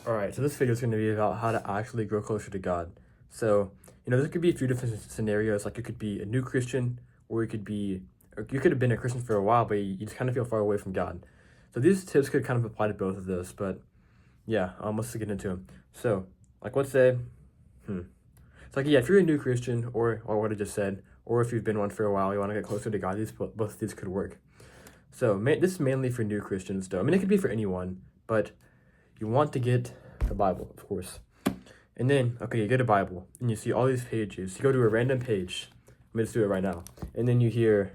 Alright, so this video is going to be about how to actually grow closer to God. So, there could be a few different scenarios. Like, you could be a new Christian, or you could have been a Christian for a while, but you just kind of feel far away from God. So these tips could kind of apply to both of those, but yeah, let's get into them. So, like, let's say, it's like, yeah, if you're a new Christian, or what I just said, or if you've been one for a while, you want to get closer to God, both of these could work. So, this is mainly for new Christians, though. I mean, it could be for anyone, but you want to get the Bible, of course. And then, okay, you get a Bible, and you see all these pages. You go to a random page. Let me just do it right now. And then you hear,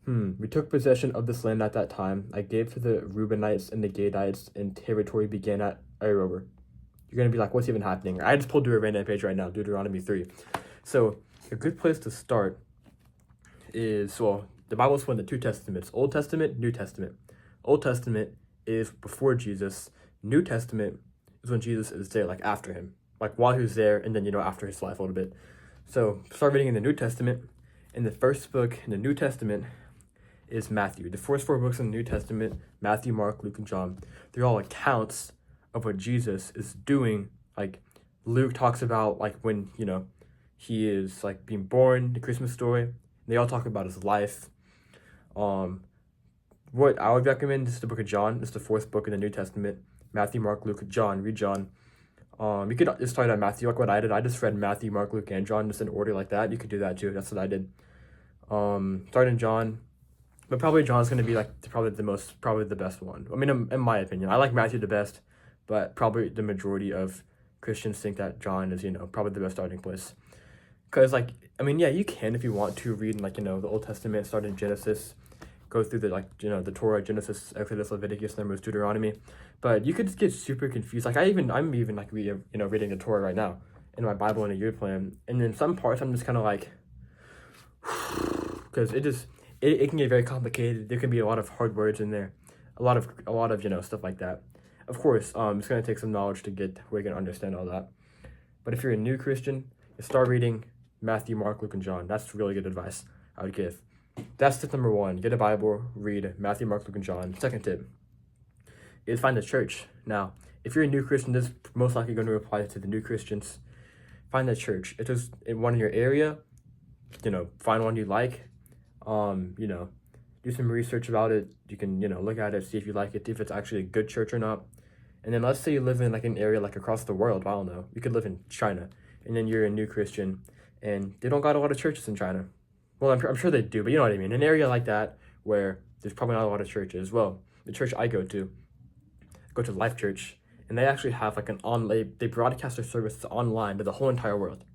we took possession of this land at that time. I gave to the Reubenites and the Gadites, and territory began at Aroer. You're going to be like, what's even happening? I just pulled to a random page right now, Deuteronomy 3. So, a good place to start is, well, the Bible split into two testaments, Old Testament, New Testament. Old Testament is before Jesus. New Testament is when Jesus is there, like after him, like while he was there, and then after his life a little bit. So start reading in the New Testament, and the first book in the New Testament is Matthew. The first four books in the New Testament, Matthew, Mark, Luke, and John, they're all accounts of what Jesus is doing. Like Luke talks about like when he is like being born, the Christmas story. They all talk about his life. What I would recommend is the book of John. It's the fourth book in the New Testament. Matthew, Mark, Luke, John. Read John. You could just start at Matthew, like what I did. I just read Matthew, Mark, Luke, and John just in order like that. You could do that too. That's what I did. Start in John, but probably John's gonna be like probably the best one. I mean, in my opinion, I like Matthew the best, but probably the majority of Christians think that John is probably the best starting place. Cause like yeah, you can if you want to read in the Old Testament, start in Genesis. Go through the Torah, Genesis, Exodus, Leviticus, Numbers, Deuteronomy, but you could just get super confused. Like I'm even like reading the Torah right now in my Bible in a year plan, and then some parts I'm just kind of like, because it can get very complicated. There can be a lot of hard words in there, a lot of stuff like that. Of course, it's gonna take some knowledge to get where you can understand all that. But if you're a new Christian, you start reading Matthew, Mark, Luke, and John. That's really good advice I would give. That's tip number one. Get a Bible, read Matthew, Mark, Luke, and John. Second tip is find a church. Now, if you're a new Christian, this is most likely going to apply to the new Christians. Find a church. If there's one in your area, find one you like. Do some research about it. You can, look at it, see if you like it, see if it's actually a good church or not. And then let's say you live in like an area like across the world. I don't know. You could live in China, and then you're a new Christian, and they don't got a lot of churches in China. Well, I'm sure they do, but you know what I mean. An area like that where there's probably not a lot of churches. Well, the church I go to Life Church, and they actually have like they broadcast their services online to the whole entire world.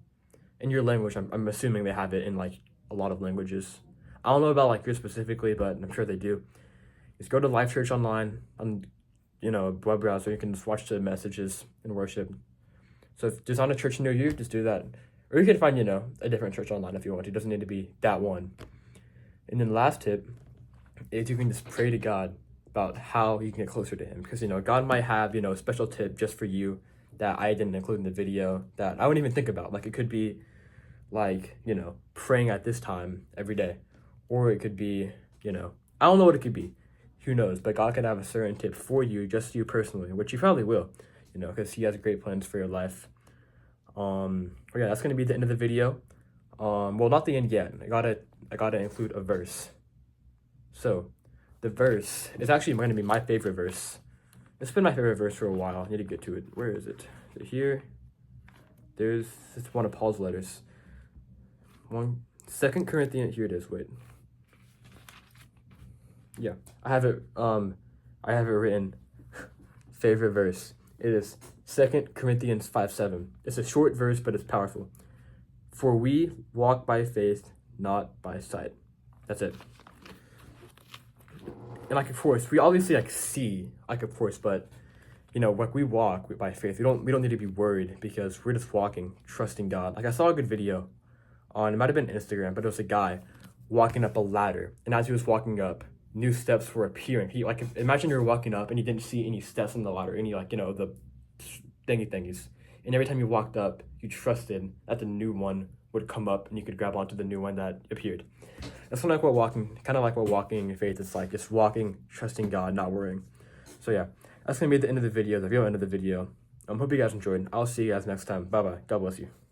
In your language, I'm assuming they have it in like a lot of languages. I don't know about like yours specifically, but I'm sure they do. Just go to Life Church online on, a web browser. You can just watch the messages and worship. So if there's not a church near you, just do that. Or you can find, a different church online if you want to. It doesn't need to be that one. And then the last tip is you can just pray to God about how you can get closer to him. Because, God might have, a special tip just for you that I didn't include in the video that I wouldn't even think about. Like, it could be, like, praying at this time every day. Or it could be, I don't know what it could be. Who knows? But God could have a certain tip for you, just you personally, which he probably will, because he has great plans for your life. But yeah, that's gonna be the end of the video. Well, not the end yet. I gotta include a verse. So, the verse is actually going to be my favorite verse. It's been my favorite verse for a while. I need to get to it. Where is it? Is it here? It's one of Paul's letters. 2 Corinthians. Here it is. Wait. Yeah, I have it. I have it written. Favorite verse. It is 2 Corinthians 5:7. It's a short verse, but it's powerful. For we walk by faith, not by sight. That's it. And of course, we obviously see, of course, but like we walk by faith. We don't need to be worried because we're just walking, trusting God. Like I saw a good video on, it might have been Instagram, but it was a guy walking up a ladder, and as he was walking up, new steps were appearing. He imagine you're walking up and you didn't see any steps on the ladder, any the thingies. And every time you walked up, you trusted that the new one would come up and you could grab onto the new one that appeared. That's kind of like what walking in faith is like, just walking, trusting God, not worrying. So yeah, that's gonna be the end of the video, the real end of the video. Hope you guys enjoyed. I'll see you guys next time. Bye bye. God bless you.